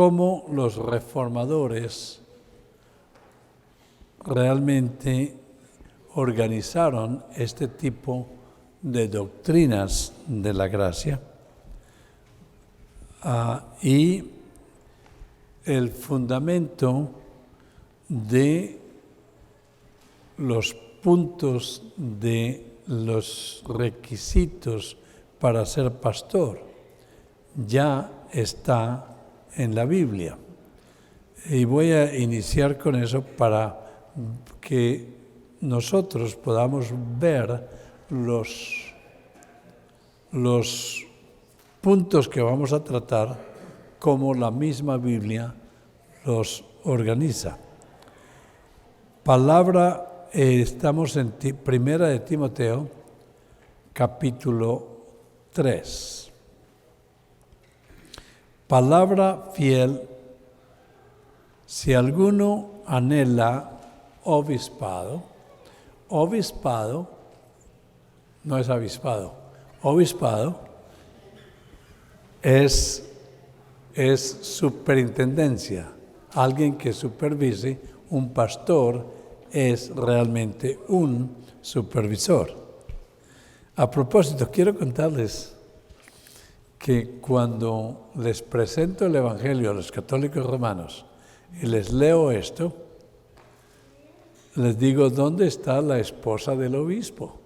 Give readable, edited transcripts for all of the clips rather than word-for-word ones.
cómo los reformadores realmente organizaron este tipo de doctrinas de la gracia y el fundamento de los puntos de los requisitos para ser pastor ya está en la Biblia. Y voy a iniciar con eso para que nosotros podamos ver los puntos que vamos a tratar como la misma Biblia los organiza. Estamos en Primera de Timoteo, capítulo 3. Palabra fiel, si alguno anhela obispado no es avispado, obispado es superintendencia, alguien que supervise. Un pastor es realmente un supervisor. A propósito, quiero contarles que cuando les presento el Evangelio a los católicos romanos y les leo esto, les digo, ¿dónde está la esposa del obispo?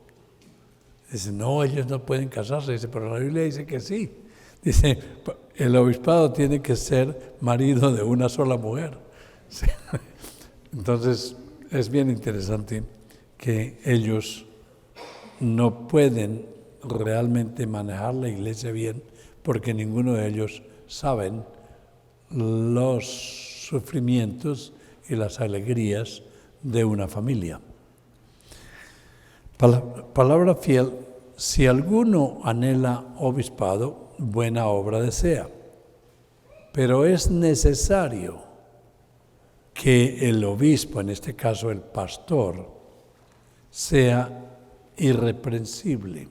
Dicen, no, ellos no pueden casarse. Dice, pero la Biblia dice que sí. Dice, el obispado tiene que ser marido de una sola mujer. Sí. Entonces, es bien interesante que ellos no pueden realmente manejar la iglesia bien porque ninguno de ellos saben los sufrimientos y las alegrías de una familia. Palabra fiel, si alguno anhela obispado, buena obra desea, pero es necesario que el obispo, en este caso el pastor, sea irreprensible,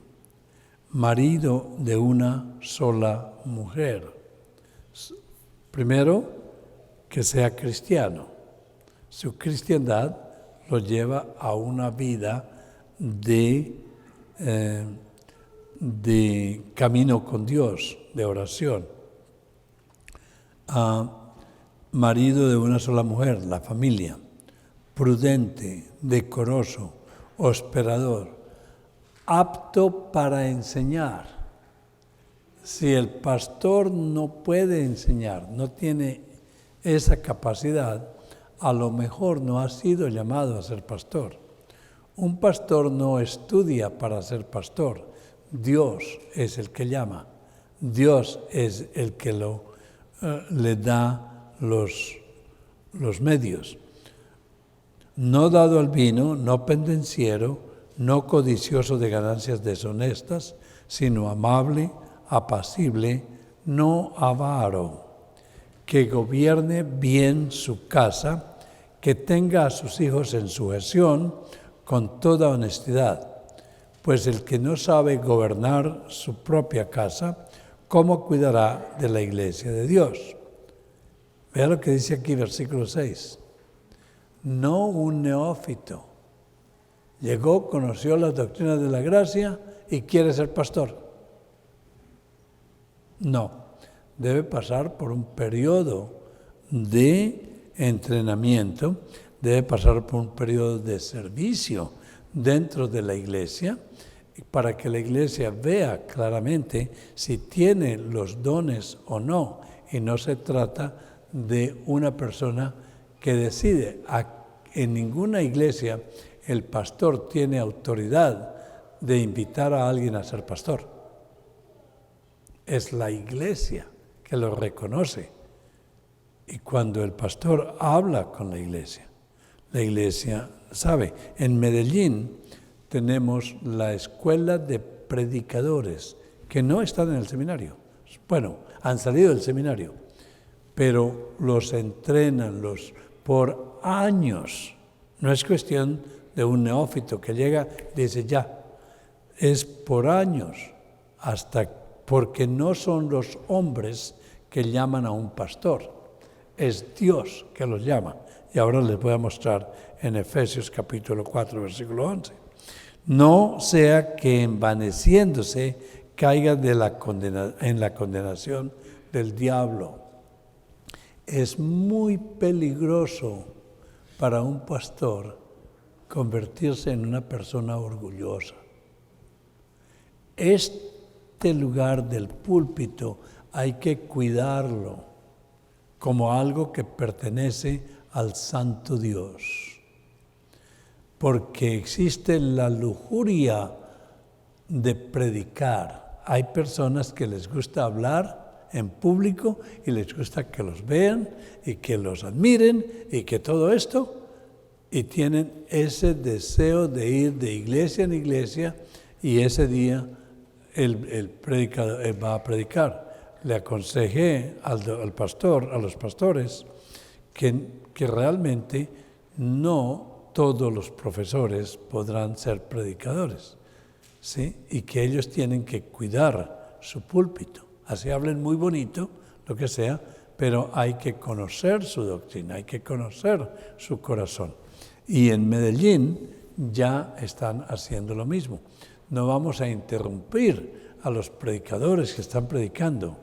marido de una sola mujer. Primero, que sea cristiano. Su cristiandad lo lleva a una vida de camino con Dios, de oración. Marido de una sola mujer, la familia, prudente, decoroso, hospedador, apto para enseñar. Si el pastor no puede enseñar, no tiene esa capacidad, a lo mejor no ha sido llamado a ser pastor. Un pastor no estudia para ser pastor. Dios es el que llama. Dios es el que le da los medios. No dado al vino, no pendenciero, no codicioso de ganancias deshonestas, sino amable, apacible, no avaro, que gobierne bien su casa, que tenga a sus hijos en sujeción con toda honestidad. Pues el que no sabe gobernar su propia casa, ¿cómo cuidará de la iglesia de Dios? Vea lo que dice aquí, versículo 6. No un neófito. Llegó, conoció las doctrinas de la gracia y quiere ser pastor. No, debe pasar por un periodo de entrenamiento, debe pasar por un periodo de servicio dentro de la iglesia para que la iglesia vea claramente si tiene los dones o no. Y no se trata de una persona que decide. En ninguna iglesia el pastor tiene autoridad de invitar a alguien a ser pastor. Es la iglesia que lo reconoce. Y cuando el pastor habla con la iglesia sabe. En Medellín tenemos la escuela de predicadores que no están en el seminario. Bueno, han salido del seminario, pero los entrenan por años. No es cuestión de un neófito que llega y dice ya. Es por años, porque no son los hombres que llaman a un pastor. es Dios que los llama. Y ahora les voy a mostrar en Efesios capítulo 4, versículo 11. No sea que envaneciéndose caiga en la condenación del diablo. Es muy peligroso para un pastor convertirse en una persona orgullosa. Este lugar del púlpito hay que cuidarlo como algo que pertenece al Santo Dios, porque existe la lujuria de predicar. Hay personas que les gusta hablar en público y les gusta que los vean y que los admiren y que todo esto, y tienen ese deseo de ir de iglesia en iglesia, y ese día el predicador va a predicar. Le aconsejé a los pastores, que realmente no todos los profesores podrán ser predicadores, ¿sí? Y que ellos tienen que cuidar su púlpito. Así hablen muy bonito, lo que sea, pero hay que conocer su doctrina, hay que conocer su corazón. Y en Medellín ya están haciendo lo mismo. No vamos a interrumpir a los predicadores que están predicando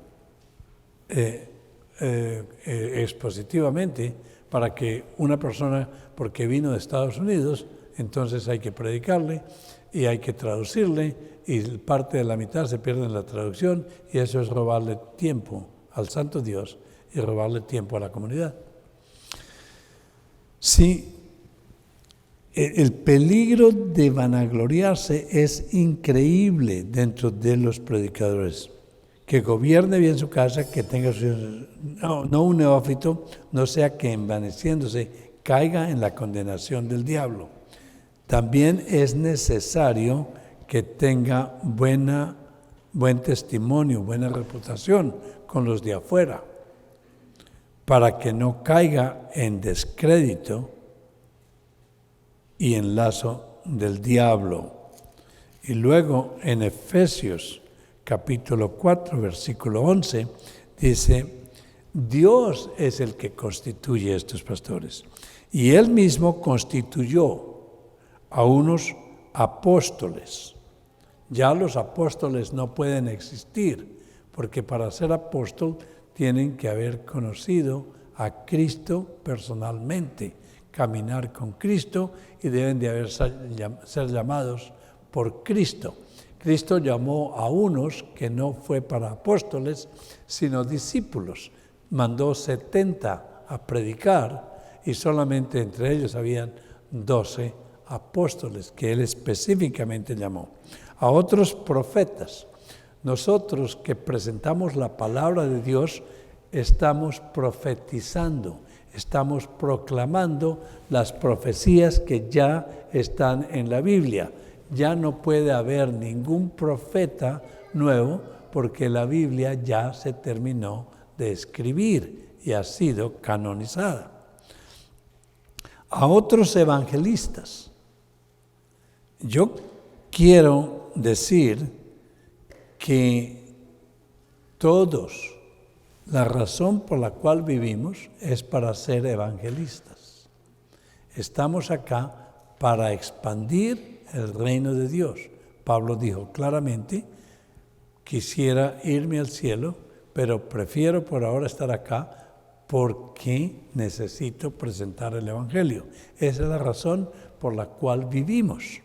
expositivamente para que una persona, porque vino de Estados Unidos, entonces hay que predicarle y hay que traducirle, y parte de la mitad se pierde en la traducción, y eso es robarle tiempo al Santo Dios y robarle tiempo a la comunidad. Sí, el peligro de vanagloriarse es increíble dentro de los predicadores. Que gobierne bien su casa, que tenga no un neófito, no sea que envaneciéndose caiga en la condenación del diablo. También es necesario que tenga buen testimonio, buena reputación con los de afuera, para que no caiga en descrédito y en lazo del diablo. Y luego en Efesios capítulo 4, versículo 11, dice: Dios es el que constituye estos pastores, y Él mismo constituyó a unos apóstoles. Ya los apóstoles no pueden existir, porque para ser apóstol tienen que haber conocido a Cristo personalmente, caminar con Cristo, y deben de ser llamados por Cristo. Cristo llamó a unos que no fue para apóstoles, sino discípulos. Mandó 70 a predicar, y solamente entre ellos habían 12 apóstoles que Él específicamente llamó. A otros profetas. Nosotros que presentamos la palabra de Dios, estamos profetizando, estamos proclamando las profecías que ya están en la Biblia. Ya no puede haber ningún profeta nuevo, porque la Biblia ya se terminó de escribir y ha sido canonizada. A otros evangelistas. Yo quiero decir que todos, la razón por la cual vivimos es para ser evangelistas. Estamos acá para expandir el reino de Dios. Pablo dijo claramente: quisiera irme al cielo, pero prefiero por ahora estar acá porque necesito presentar el evangelio. Esa es la razón por la cual vivimos.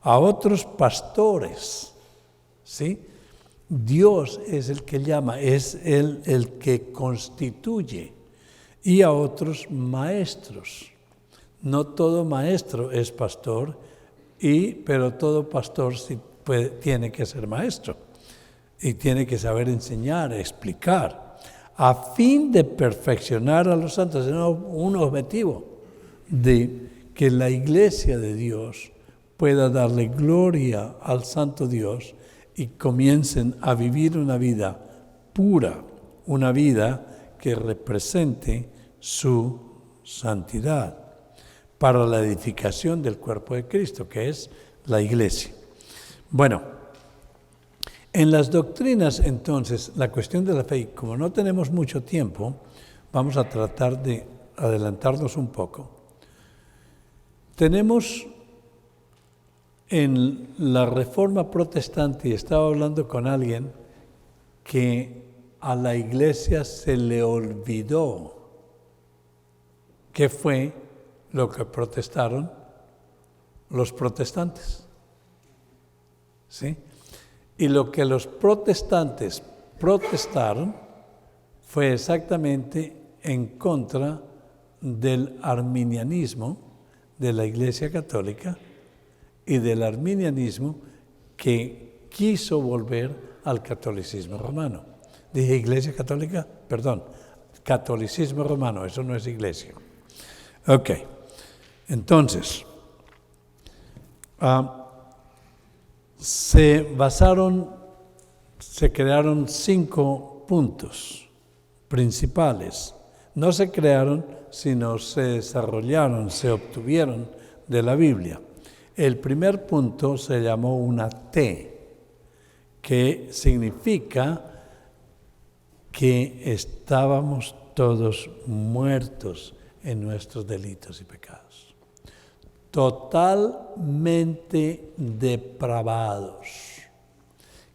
A otros pastores, ¿sí? Dios es el que llama, es Él el que constituye. Y a otros maestros. No todo maestro es pastor, pero todo pastor sí tiene que ser maestro. Y tiene que saber enseñar, explicar, a fin de perfeccionar a los santos. Es un objetivo de que la iglesia de Dios pueda darle gloria al Santo Dios y comiencen a vivir una vida pura, una vida que represente su santidad, para la edificación del cuerpo de Cristo, que es la iglesia. Bueno, en las doctrinas, entonces, la cuestión de la fe, como no tenemos mucho tiempo, vamos a tratar de adelantarnos un poco. Tenemos en la Reforma Protestante, y estaba hablando con alguien, que a la Iglesia se le olvidó qué fue lo que protestaron los protestantes. ¿Sí? Y lo que los protestantes protestaron fue exactamente en contra del arminianismo de la Iglesia Católica y del arminianismo que quiso volver al catolicismo romano. Dije Iglesia Católica, perdón, catolicismo romano, eso no es iglesia. Ok, entonces, se crearon 5 puntos principales. No se crearon, sino se desarrollaron, se obtuvieron de la Biblia. El primer punto se llamó una T, que significa que estábamos todos muertos en nuestros delitos y pecados. Totalmente depravados.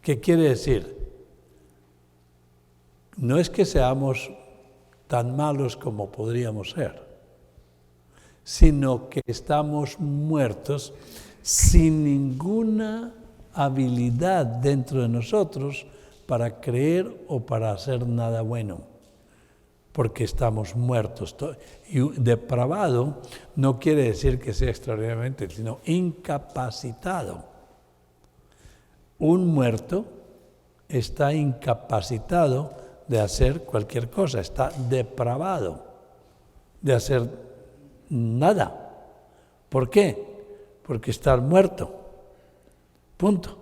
¿Qué quiere decir? No es que seamos tan malos como podríamos ser, sino que estamos muertos sin ninguna habilidad dentro de nosotros para creer o para hacer nada bueno, porque estamos muertos. Y depravado no quiere decir que sea extraordinariamente, sino incapacitado. Un muerto está incapacitado de hacer cualquier cosa, está depravado de hacer nada. ¿Por qué? Porque está muerto. Punto.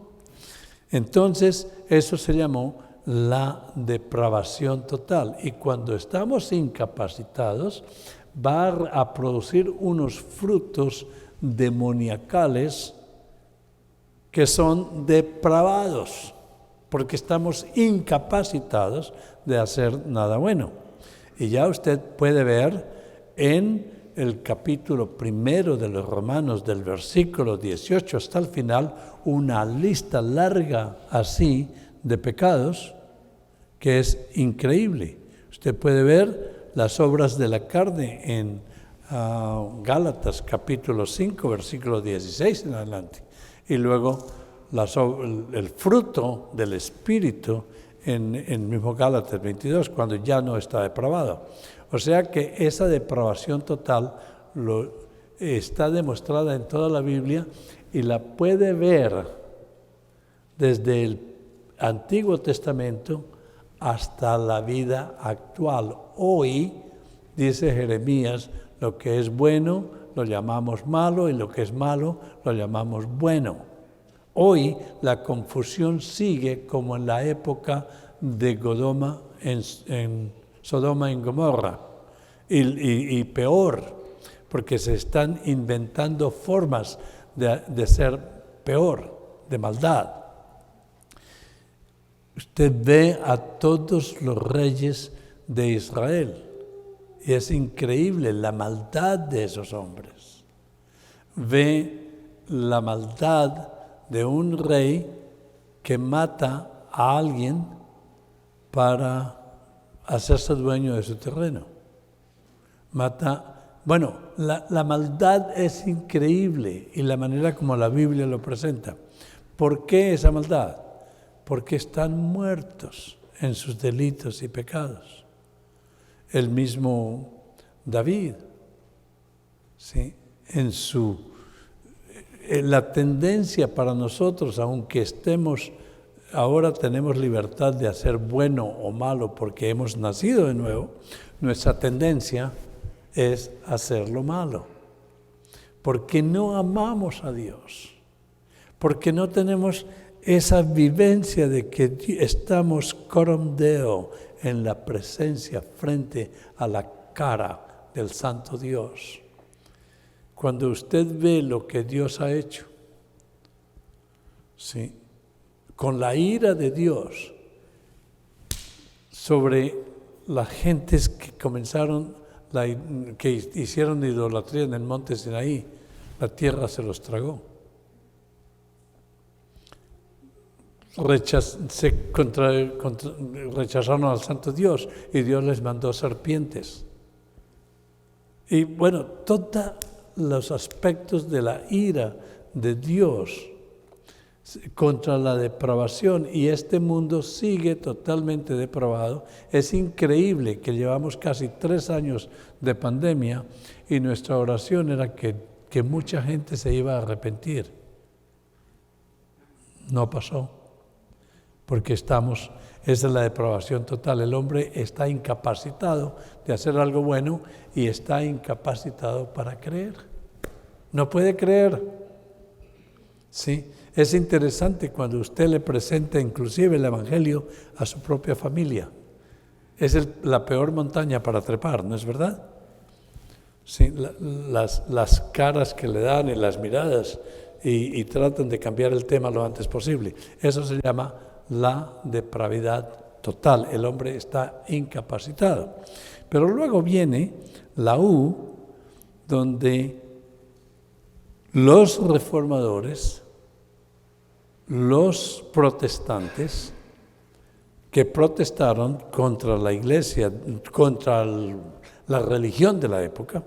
Entonces, eso se llamó la depravación total. Y cuando estamos incapacitados, va a producir unos frutos demoniacales que son depravados, porque estamos incapacitados de hacer nada bueno. Y ya usted puede ver en el capítulo 1 de los Romanos, del versículo 18 hasta el final, una lista larga así de pecados que es increíble. Usted puede ver las obras de la carne en Gálatas capítulo 5, versículo 16 en adelante. Y luego el fruto del Espíritu en mismo Gálatas 22, cuando ya no está depravado. O sea que esa depravación total está demostrada en toda la Biblia y la puede ver desde el Antiguo Testamento hasta la vida actual. Hoy, dice Jeremías, lo que es bueno lo llamamos malo y lo que es malo lo llamamos bueno. Hoy la confusión sigue como en la época de Sodoma y Gomorra, y peor, porque se están inventando formas de ser peor, de maldad. Usted ve a todos los reyes de Israel y es increíble la maldad de esos hombres. Ve la maldad de un rey que mata a alguien para hacerse dueño de su terreno. La maldad es increíble y la manera como la Biblia lo presenta. ¿Por qué esa maldad? Porque están muertos en sus delitos y pecados. El mismo David, ¿sí? La tendencia para nosotros, aunque ahora tenemos libertad de hacer bueno o malo porque hemos nacido de nuevo, nuestra tendencia es hacer lo malo, porque no amamos a Dios, porque no tenemos esa vivencia de que estamos coram Deo, en la presencia frente a la cara del Santo Dios. Cuando usted ve lo que Dios ha hecho, ¿sí?, con la ira de Dios sobre las gentes que comenzaron, que hicieron idolatría en el monte Sinaí, la tierra se los tragó. Rechazaron al santo Dios y Dios les mandó serpientes. Y bueno, todos los aspectos de la ira de Dios contra la depravación, y este mundo sigue totalmente depravado. Es increíble que llevamos casi 3 años de pandemia y nuestra oración era que mucha gente se iba a arrepentir. No pasó, porque esa es la depravación total. El hombre está incapacitado de hacer algo bueno y está incapacitado para creer. No puede creer. Sí, es interesante cuando usted le presenta inclusive el Evangelio a su propia familia. Es la peor montaña para trepar, ¿no es verdad? Sí, las caras que le dan y las miradas y tratan de cambiar el tema lo antes posible. Eso se llama la depravidad total. El hombre está incapacitado. Pero luego viene la U, donde los reformadores, los protestantes, que protestaron contra la iglesia, contra la religión de la época,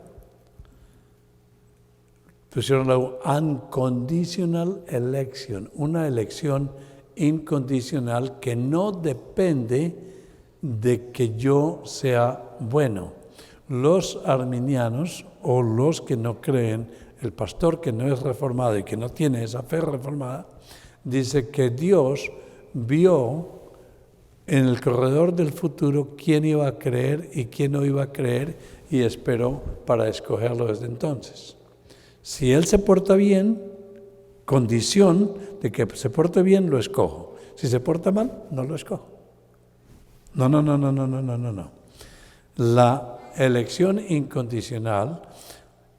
pusieron la unconditional election, una elección incondicional que no depende de que yo sea bueno. Los arminianos o los que no creen, el pastor que no es reformado y que no tiene esa fe reformada, dice que Dios vio en el corredor del futuro quién iba a creer y quién no iba a creer y esperó para escogerlo desde entonces. Si él se porta bien, condición de que se porte bien, lo escojo. Si se porta mal, no lo escojo. No. La elección incondicional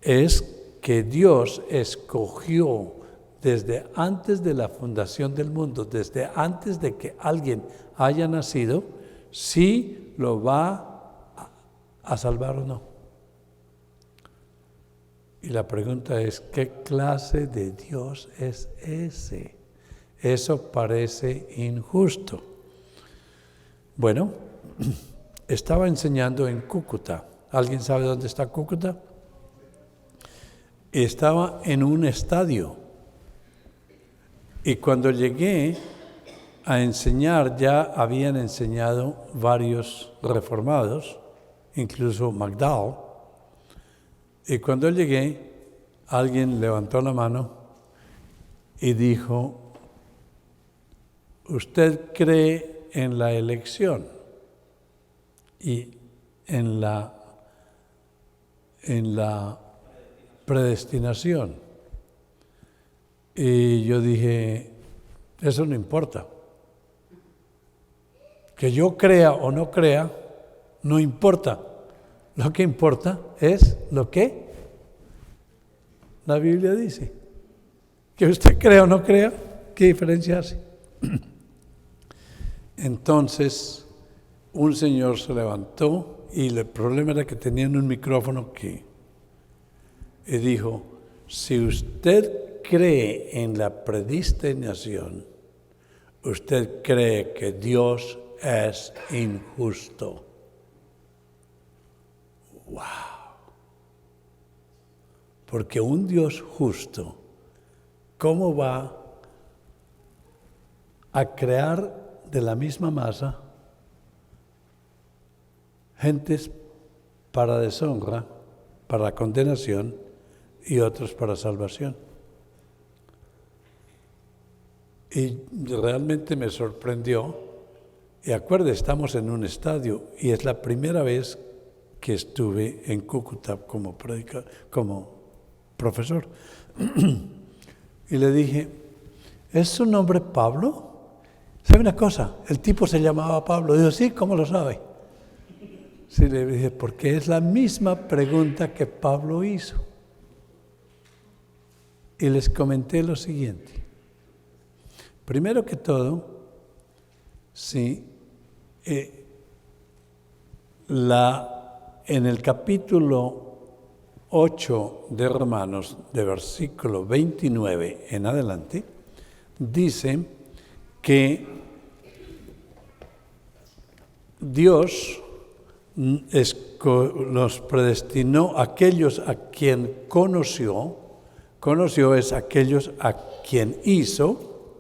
es que Dios escogió desde antes de la fundación del mundo, desde antes de que alguien haya nacido, si lo va a salvar o no. Y la pregunta es, ¿qué clase de Dios es ese? Eso parece injusto. Bueno, estaba enseñando en Cúcuta. ¿Alguien sabe dónde está Cúcuta? Estaba en un estadio. Y cuando llegué a enseñar, ya habían enseñado varios reformados, incluso McDowell. Y cuando llegué, alguien levantó la mano y dijo, ¿usted cree en la elección y en la predestinación? Y yo dije, eso no importa. Que yo crea o no crea, no importa. Lo que importa es lo que la Biblia dice. Que usted crea o no crea, ¿qué diferencia hace? Entonces, un señor se levantó y el problema era que tenían un micrófono y dijo, si usted cree en la predestinación, usted cree que Dios es injusto. ¡Wow! Porque un Dios justo, ¿cómo va a crear de la misma masa gentes para deshonra, para condenación y otros para salvación? Y realmente me sorprendió. Y acuérdate, estamos en un estadio y es la primera vez que estuve en Cúcuta como profesor. Y le dije, ¿es su nombre Pablo? ¿Sabe una cosa? El tipo se llamaba Pablo. Digo, sí, ¿cómo lo sabe? Sí, le dije, porque es la misma pregunta que Pablo hizo. Y les comenté lo siguiente. Primero que todo, sí, En el capítulo 8 de Romanos, de versículo 29 en adelante, dice que Dios los predestinó, aquellos a quien conoció es aquellos a quien hizo,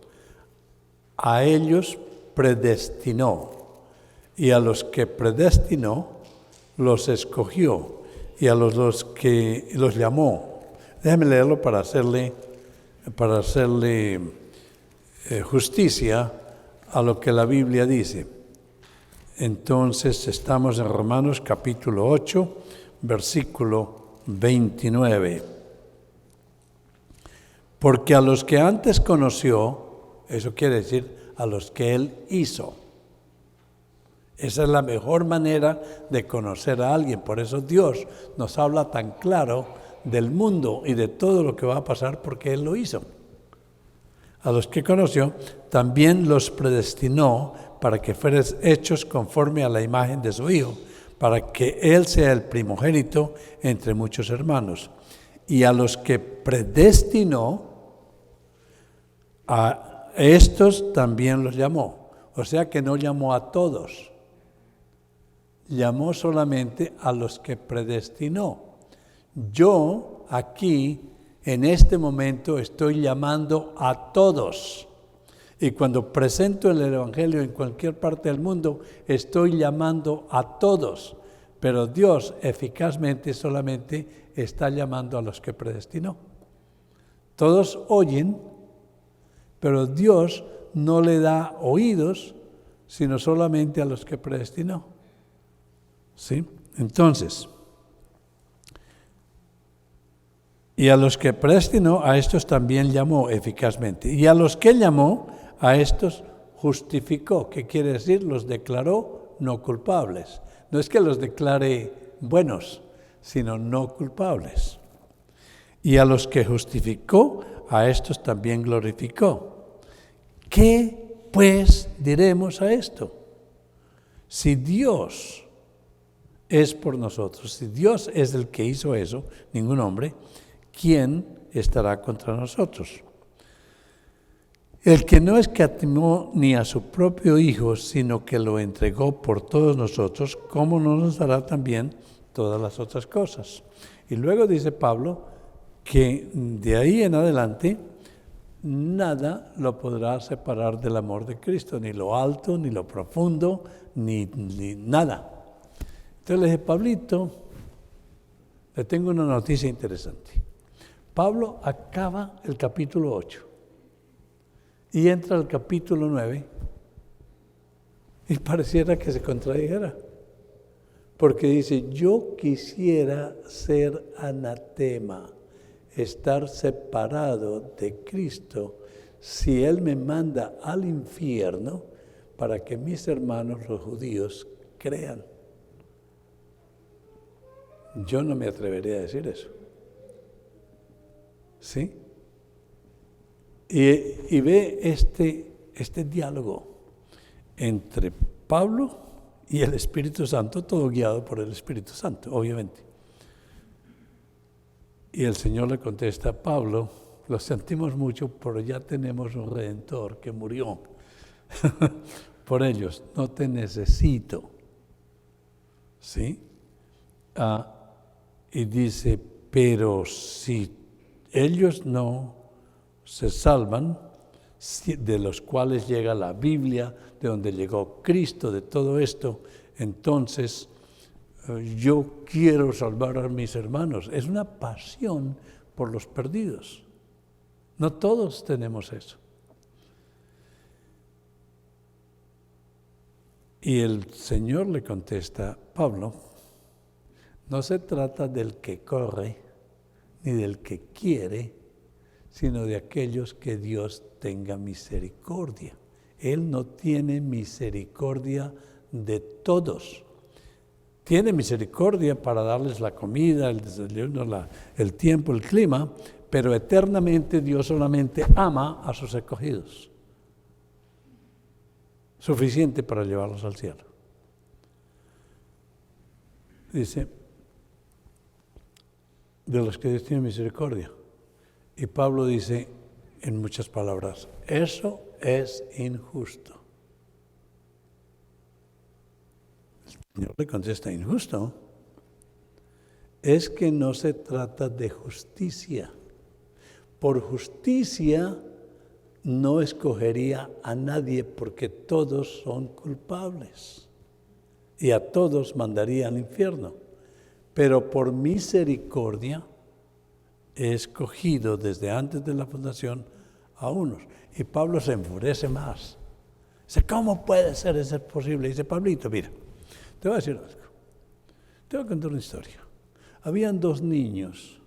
a ellos predestinó, y a los que predestinó los escogió, y a los que los llamó. Déjame leerlo para hacerle justicia a lo que la Biblia dice. Entonces estamos en Romanos capítulo 8, versículo 29. Porque a los que antes conoció, eso quiere decir a los que Él hizo. Esa es la mejor manera de conocer a alguien. Por eso Dios nos habla tan claro del mundo y de todo lo que va a pasar porque Él lo hizo. A los que conoció, también los predestinó para que fueran hechos conforme a la imagen de su Hijo, para que Él sea el primogénito entre muchos hermanos. Y a los que predestinó, a estos también los llamó. O sea que no llamó a todos, llamó solamente a los que predestinó. Yo aquí, en este momento, estoy llamando a todos. Y cuando presento el Evangelio en cualquier parte del mundo, estoy llamando a todos. Pero Dios eficazmente solamente está llamando a los que predestinó. Todos oyen, pero Dios no le da oídos, sino solamente a los que predestinó. ¿Sí? Entonces, y a los que predestinó, a estos también llamó eficazmente. Y a los que llamó, a estos justificó. ¿Qué quiere decir? Los declaró no culpables. No es que los declare buenos, sino no culpables. Y a los que justificó, a estos también glorificó. ¿Qué pues diremos a esto? Si Dios es por nosotros, si Dios es el que hizo eso, ningún hombre, ¿quién estará contra nosotros? El que no escatimó ni a su propio Hijo, sino que lo entregó por todos nosotros, ¿cómo no nos dará también todas las otras cosas? Y luego dice Pablo que de ahí en adelante nada lo podrá separar del amor de Cristo, ni lo alto, ni lo profundo, ni nada. Entonces le dije, Pablito, le tengo una noticia interesante. Pablo acaba el capítulo 8 y entra al capítulo 9 y pareciera que se contradijera, porque dice, yo quisiera ser anatema, estar separado de Cristo, si Él me manda al infierno para que mis hermanos los judíos crean. Yo no me atrevería a decir eso. ¿Sí? Y ve este diálogo entre Pablo y el Espíritu Santo, todo guiado por el Espíritu Santo, obviamente. Y el Señor le contesta, Pablo, lo sentimos mucho, pero ya tenemos un Redentor que murió por ellos, no te necesito. ¿Sí? Y dice, pero si ellos no se salvan, de los cuales llega la Biblia, de donde llegó Cristo, de todo esto, entonces yo quiero salvar a mis hermanos. Es una pasión por los perdidos. No todos tenemos eso. Y el Señor le contesta, Pablo, no se trata del que corre, ni del que quiere, sino de aquellos que Dios tenga misericordia. Él no tiene misericordia de todos. Tiene misericordia para darles la comida, el desayuno, el tiempo, el clima, pero eternamente Dios solamente ama a sus escogidos. Suficiente para llevarlos al cielo. Dice, de los que Dios tiene misericordia. Y Pablo dice, en muchas palabras, eso es injusto. El Señor le contesta, injusto. Es que no se trata de justicia. Por justicia no escogería a nadie porque todos son culpables y a todos mandaría al infierno. Pero por misericordia he escogido desde antes de la fundación a unos. Y Pablo se enfurece más. Dice, ¿cómo puede ser eso posible? Dice, Pablito, mira, te voy a decir algo. Te voy a contar una historia. Habían 2 niños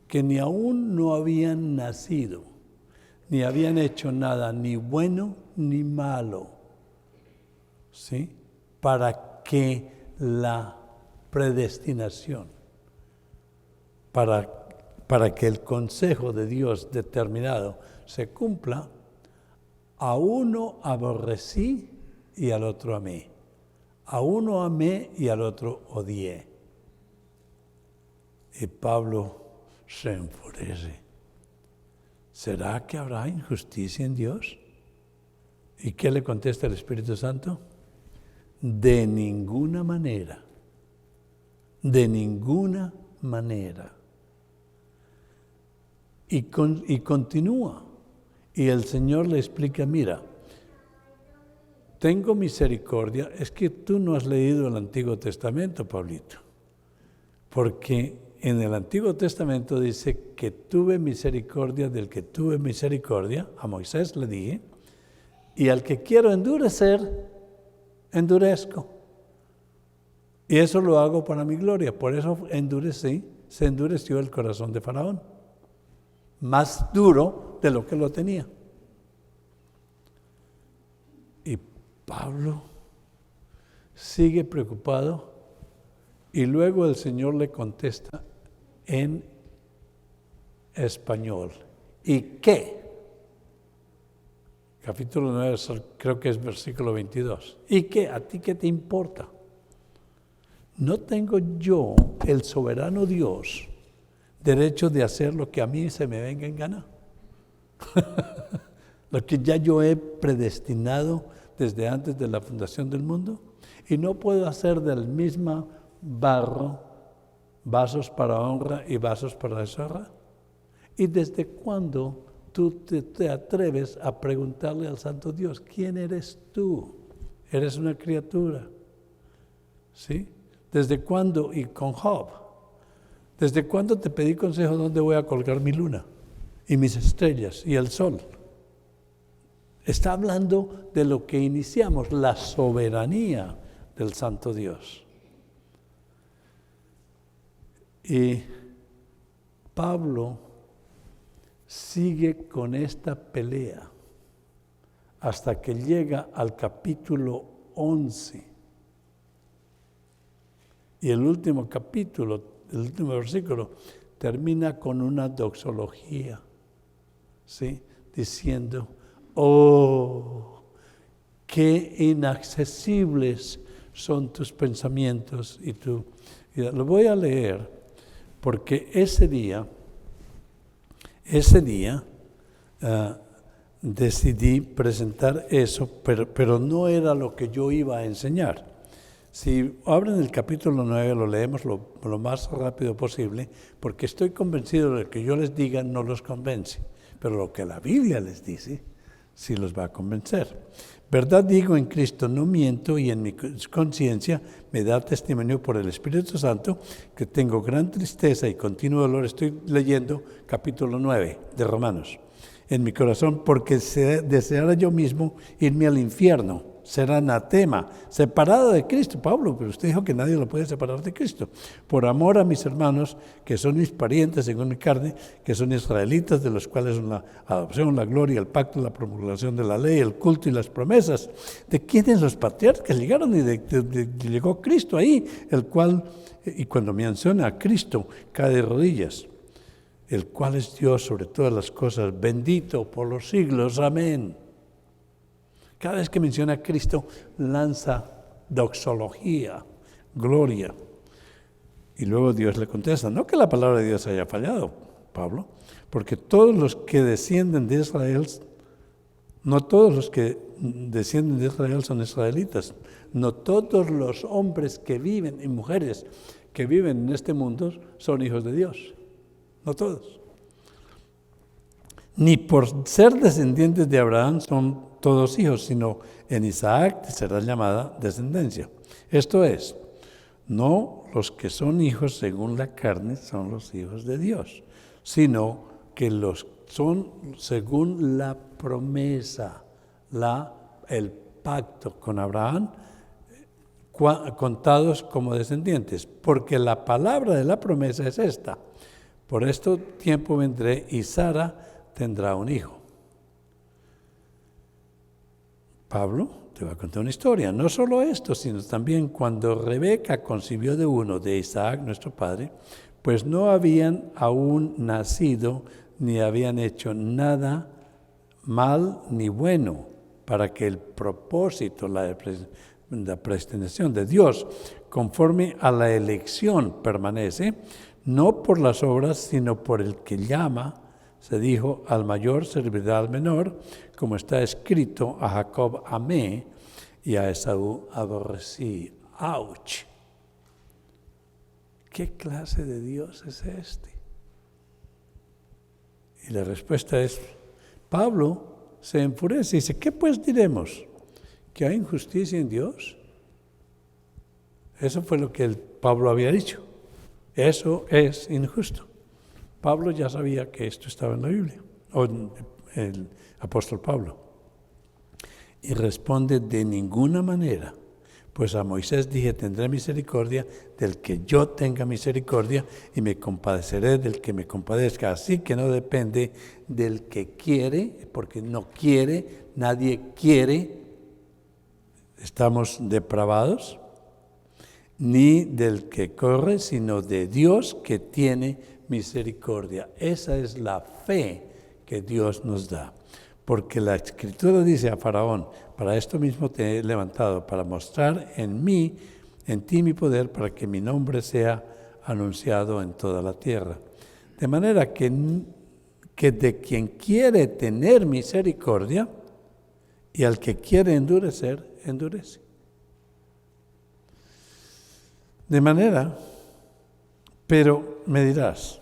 que ni aún no habían nacido, ni habían hecho nada, ni bueno ni malo, ¿sí? Para que la predestinación, para que el consejo de Dios determinado se cumpla, a uno aborrecí y al otro amé. A uno amé y al otro odié. Y Pablo se enfurece. ¿Será que habrá injusticia en Dios? ¿Y qué le contesta el Espíritu Santo? De ninguna manera. De ninguna manera. Y continúa. Y el Señor le explica, mira, tengo misericordia. Es que tú no has leído el Antiguo Testamento, Pablito. Porque en el Antiguo Testamento dice que tuve misericordia del que tuve misericordia, a Moisés le dije, y al que quiero endurecer, endurezco. Y eso lo hago para mi gloria. Por eso se endureció el corazón de Faraón. Más duro de lo que lo tenía. Y Pablo sigue preocupado y luego el Señor le contesta en español. ¿Y qué? Capítulo 9, creo que es versículo 22. ¿Y qué? ¿A ti qué te importa? ¿No tengo yo, el soberano Dios, derecho de hacer lo que a mí se me venga en gana? Lo que ya yo he predestinado desde antes de la fundación del mundo. Y no puedo hacer del mismo barro vasos para honra y vasos para deshonra. ¿Y desde cuándo tú te atreves a preguntarle al Santo Dios, ¿quién eres tú? Eres una criatura. ¿Sí? ¿Desde cuándo? Y con Job, ¿desde cuándo te pedí consejo dónde voy a colgar mi luna y mis estrellas y el sol? Está hablando de lo que iniciamos, la soberanía del Santo Dios. Y Pablo sigue con esta pelea hasta que llega al capítulo 11. Y el último capítulo, el último versículo, termina con una doxología, ¿sí? Diciendo, oh, qué inaccesibles son tus pensamientos y tú. Lo voy a leer porque ese día decidí presentar eso, pero no era lo que yo iba a enseñar. Si abren el capítulo 9, lo leemos lo más rápido posible, porque estoy convencido de que yo les diga no los convence, pero lo que la Biblia les dice sí los va a convencer. Verdad digo en Cristo, no miento, y en mi conciencia me da testimonio por el Espíritu Santo que tengo gran tristeza y continuo dolor. Estoy leyendo capítulo 9 de Romanos. En mi corazón, porque deseara yo mismo irme al infierno, ser anatema, separado de Cristo. Pablo, pero usted dijo que nadie lo puede separar de Cristo. Por amor a mis hermanos, que son mis parientes según mi carne, que son israelitas, de los cuales son la adopción, la gloria, el pacto, la promulgación de la ley, el culto y las promesas. ¿De quiénes los patriarcas llegaron? Y llegó Cristo ahí, el cual, y cuando menciona a Cristo, cae de rodillas, el cual es Dios sobre todas las cosas, bendito por los siglos, amén. Cada vez que menciona a Cristo, lanza doxología, gloria. Y luego Dios le contesta, no que la palabra de Dios haya fallado, Pablo, porque todos los que descienden de Israel, no todos los que descienden de Israel son israelitas, no todos los hombres que viven y mujeres que viven en este mundo son hijos de Dios, no todos. Ni por ser descendientes de Abraham son todos hijos, sino en Isaac será llamada descendencia. Esto es, no los que son hijos según la carne son los hijos de Dios, sino que los son según la promesa, el pacto con Abraham, contados como descendientes, porque la palabra de la promesa es esta: por este tiempo vendré y Sara tendrá un hijo. Pablo te va a contar una historia, no solo esto, sino también cuando Rebeca concibió de uno, de Isaac, nuestro padre, pues no habían aún nacido ni habían hecho nada mal ni bueno, para que el propósito, la predestinación de Dios, conforme a la elección, permanece, no por las obras, sino por el que llama. Se dijo, al mayor servirá al menor, como está escrito, a Jacob amé y a Esaú aborrecí. ¡Auch! ¿Qué clase de Dios es este? Y la respuesta es, Pablo se enfurece y dice, ¿qué pues diremos? ¿Que hay injusticia en Dios? Eso fue lo que Pablo había dicho. Eso es injusto. Pablo ya sabía que esto estaba en la Biblia, o el apóstol Pablo. Y responde, de ninguna manera, pues a Moisés dije, tendré misericordia del que yo tenga misericordia y me compadeceré del que me compadezca. Así que no depende del que quiere, porque no quiere, nadie quiere, estamos depravados, ni del que corre, sino de Dios que tiene misericordia. Esa es la fe que Dios nos da. Porque la Escritura dice a Faraón, para esto mismo te he levantado, para mostrar en ti mi poder, para que mi nombre sea anunciado en toda la tierra. De manera que de quien quiere tener misericordia y al que quiere endurecer, endurece. De manera, pero me dirás,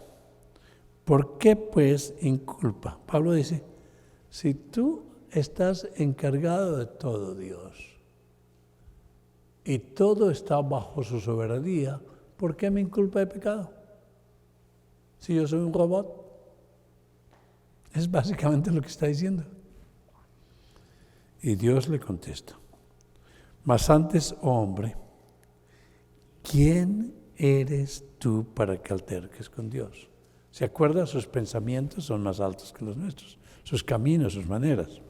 ¿por qué pues inculpa? Pablo dice, si tú estás encargado de todo, Dios, y todo está bajo su soberanía, ¿por qué me inculpa de pecado? Si yo soy un robot. Es básicamente lo que está diciendo. Y Dios le contesta, mas antes, oh hombre, ¿quién eres tú para que alterques con Dios? ¿Se acuerda? Sus pensamientos son más altos que los nuestros, sus caminos, sus maneras.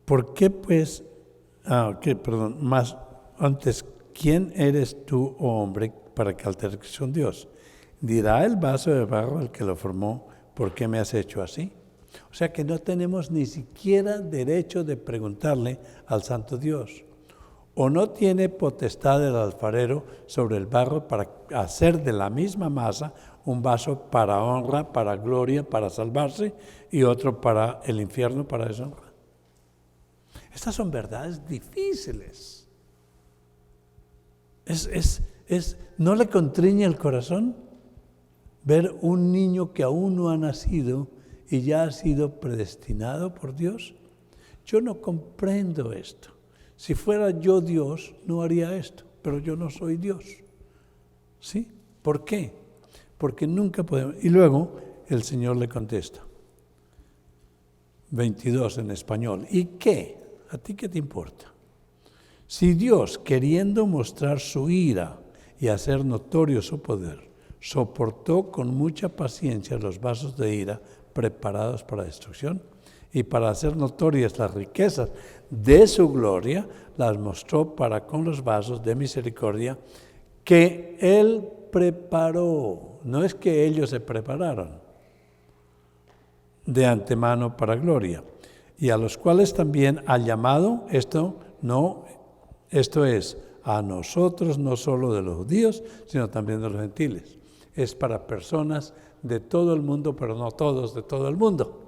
¿Por qué pues, más antes, ¿quién eres tú, oh hombre, para que alterques con Dios? Dirá el vaso de barro al que lo formó, ¿por qué me has hecho así? O sea que no tenemos ni siquiera derecho de preguntarle al santo Dios. ¿O no tiene potestad el alfarero sobre el barro para hacer de la misma masa un vaso para honra, para gloria, para salvarse, y otro para el infierno, para deshonra? Estas son verdades difíciles. ¿No le contriñe el corazón ver un niño que aún no ha nacido y ya ha sido predestinado por Dios? Yo no comprendo esto. Si fuera yo Dios, no haría esto, pero yo no soy Dios. ¿Sí? ¿Por qué? Porque nunca podemos. Y luego el Señor le contesta. 22 en español. ¿Y qué? ¿A ti qué te importa? Si Dios, queriendo mostrar su ira y hacer notorio su poder, soportó con mucha paciencia los vasos de ira preparados para destrucción, y para hacer notorias las riquezas de su gloria, las mostró para con los vasos de misericordia que Él preparó. No es que ellos se prepararon de antemano para gloria. y a los cuales también ha llamado, esto es a nosotros, no solo de los judíos, sino también de los gentiles. Es para personas de todo el mundo, pero no todos de todo el mundo.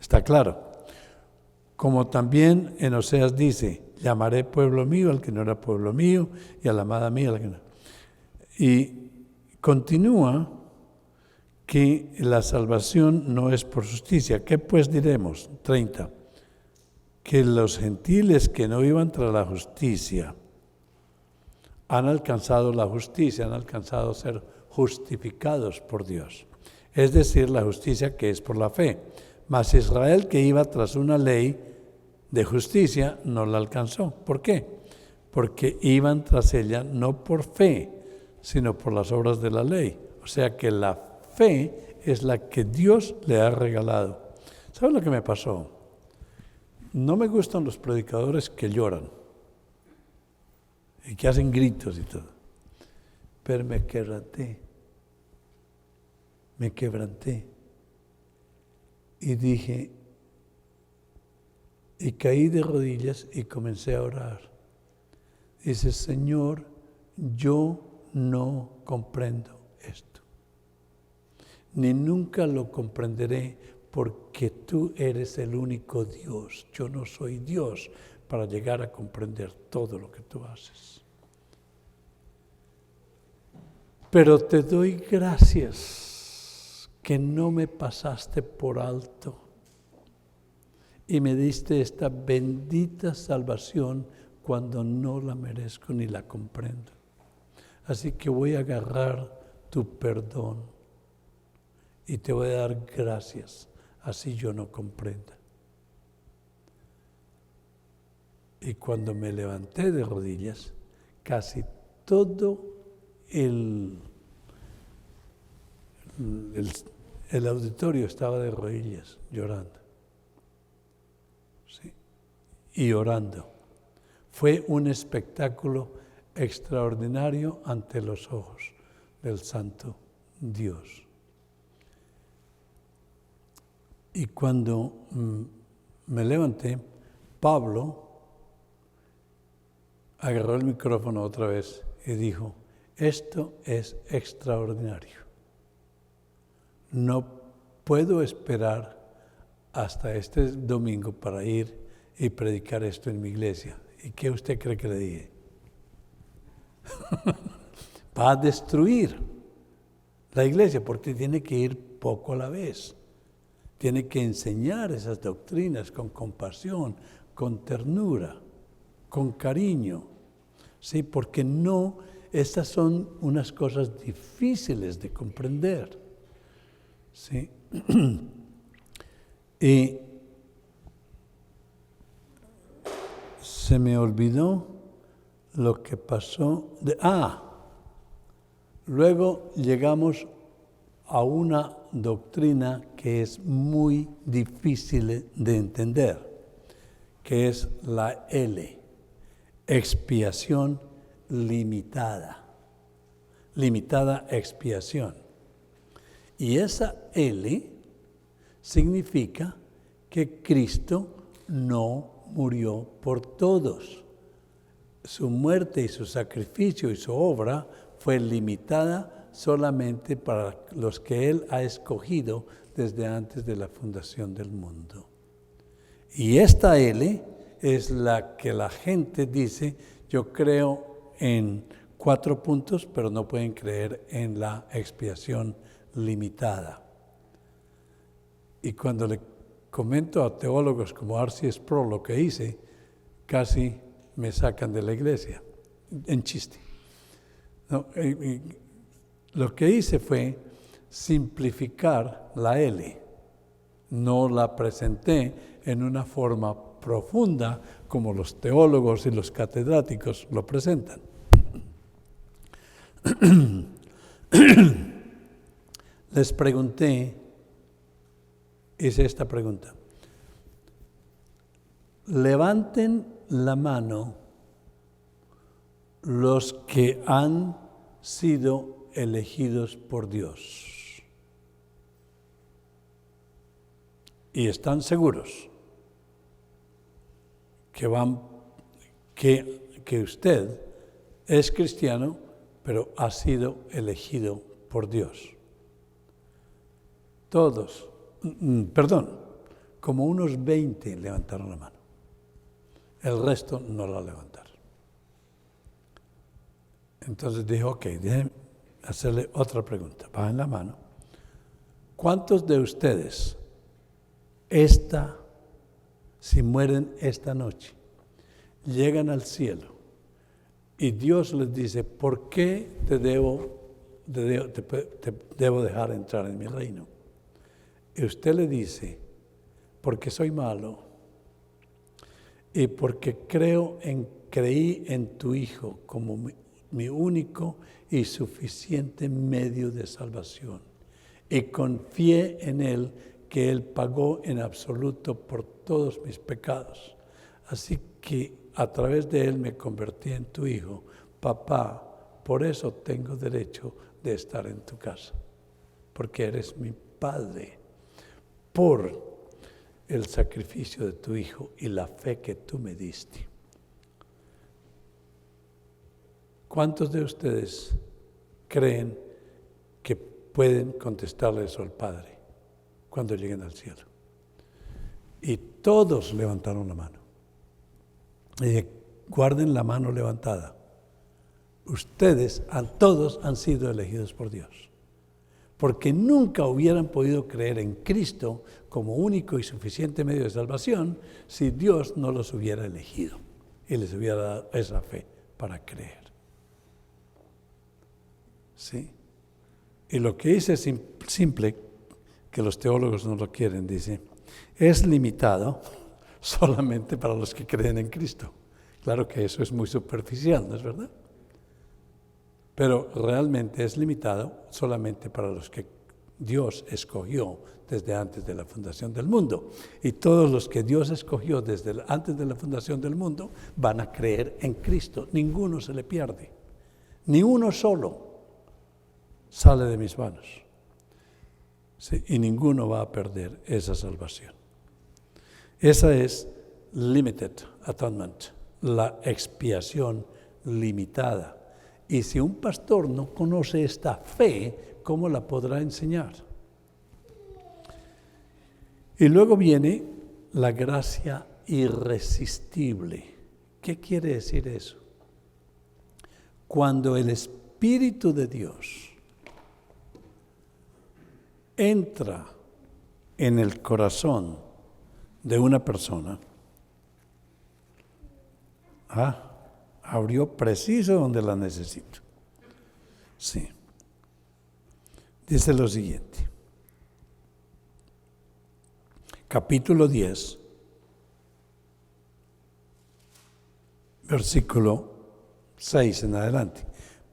Está claro. Como también en Oseas dice, llamaré pueblo mío al que no era pueblo mío, y a la amada mía al que no. Y continúa que la salvación no es por justicia. ¿Qué pues diremos? 30. Que los gentiles que no iban tras la justicia han alcanzado la justicia, han alcanzado ser justificados por Dios. Es decir, la justicia que es por la fe. Mas Israel, que iba tras una ley de justicia, no la alcanzó. ¿Por qué? Porque iban tras ella no por fe, sino por las obras de la ley. O sea que la fe es la que Dios le ha regalado. ¿Saben lo que me pasó? No me gustan los predicadores que lloran y que hacen gritos y todo. Pero me quebranté y dije, y caí de rodillas y comencé a orar. Dice, Señor, yo no comprendo esto, ni nunca lo comprenderé, porque tú eres el único Dios. Yo no soy Dios para llegar a comprender todo lo que tú haces. Pero te doy gracias que no me pasaste por alto y me diste esta bendita salvación cuando no la merezco ni la comprendo. Así que voy a agarrar tu perdón y te voy a dar gracias, así yo no comprenda. Y cuando me levanté de rodillas, casi todo el auditorio estaba de rodillas, llorando. ¿Sí? Y orando. Fue un espectáculo extraordinario ante los ojos del Santo Dios. Y cuando me levanté, Pablo agarró el micrófono otra vez y dijo, esto es extraordinario. No puedo esperar hasta este domingo para ir y predicar esto en mi iglesia. ¿Y qué usted cree que le dije? Va a destruir la iglesia porque tiene que ir poco a la vez. Tiene que enseñar esas doctrinas con compasión, con ternura, con cariño. Sí, porque estas son unas cosas difíciles de comprender. Sí. Y se me olvidó lo que pasó. Luego llegamos a una doctrina que es muy difícil de entender, que es la L, expiación limitada expiación. Y esa L significa que Cristo no murió por todos. Su muerte y su sacrificio y su obra fue limitada solamente para los que Él ha escogido desde antes de la fundación del mundo. Y esta L es la que la gente dice, yo creo en 4 puntos, pero no pueden creer en la expiación limitada. Y cuando le comento a teólogos como R.C. Sproul lo que hice, casi me sacan de la iglesia, en chiste. No, lo que hice fue simplificar la L. No la presenté en una forma profunda como los teólogos y los catedráticos lo presentan. Les pregunté, hice esta pregunta. Levanten la mano los que han sido elegidos por Dios y están seguros que usted es cristiano, pero ha sido elegido por Dios. Todos, como unos 20 levantaron la mano. El resto no la levantaron. Entonces dijo, ok, déjenme hacerle otra pregunta. Bajen la mano. ¿Cuántos de ustedes, si mueren esta noche, llegan al cielo y Dios les dice, ¿por qué te debo dejar entrar en mi reino? Y usted le dice, porque soy malo y porque creí en tu Hijo como mi único y suficiente medio de salvación, y confié en Él, que Él pagó en absoluto por todos mis pecados. Así que a través de Él me convertí en tu Hijo. Papá, por eso tengo derecho de estar en tu casa, porque eres mi Padre, por el sacrificio de tu Hijo y la fe que tú me diste. ¿Cuántos de ustedes creen que pueden contestarle eso al Padre cuando lleguen al cielo? Y todos levantaron la mano. Y guarden la mano levantada. Ustedes, todos han sido elegidos por Dios. Porque nunca hubieran podido creer en Cristo como único y suficiente medio de salvación si Dios no los hubiera elegido y les hubiera dado esa fe para creer. ¿Sí? Y lo que dice es simple, que los teólogos no lo quieren, dice, es limitado solamente para los que creen en Cristo. Claro que eso es muy superficial, ¿no es verdad? Pero realmente es limitado solamente para los que Dios escogió desde antes de la fundación del mundo. Y todos los que Dios escogió desde antes de la fundación del mundo van a creer en Cristo. Ninguno se le pierde. Ni uno solo sale de mis manos. Sí, y ninguno va a perder esa salvación. Esa es limited atonement, la expiación limitada. Y si un pastor no conoce esta fe, ¿cómo la podrá enseñar? Y luego viene la gracia irresistible. ¿Qué quiere decir eso? Cuando el Espíritu de Dios entra en el corazón de una persona, abrió preciso donde la necesito. Sí. Dice lo siguiente. Capítulo 10, versículo 6 en adelante.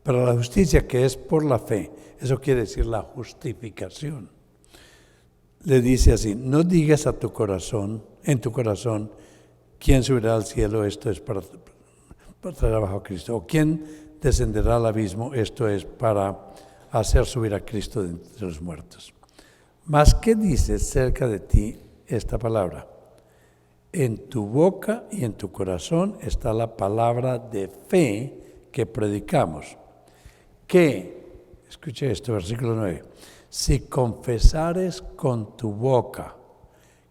Pero la justicia que es por la fe, eso quiere decir la justificación. Le dice así, no digas en tu corazón, ¿quién subirá al cielo? Esto es para traer abajo a Cristo. ¿O quién descenderá al abismo? Esto es para hacer subir a Cristo de entre los muertos. Mas, ¿qué dice cerca de ti esta palabra? En tu boca y en tu corazón está la palabra de fe que predicamos. Que, escuche esto, versículo 9. Si confesares con tu boca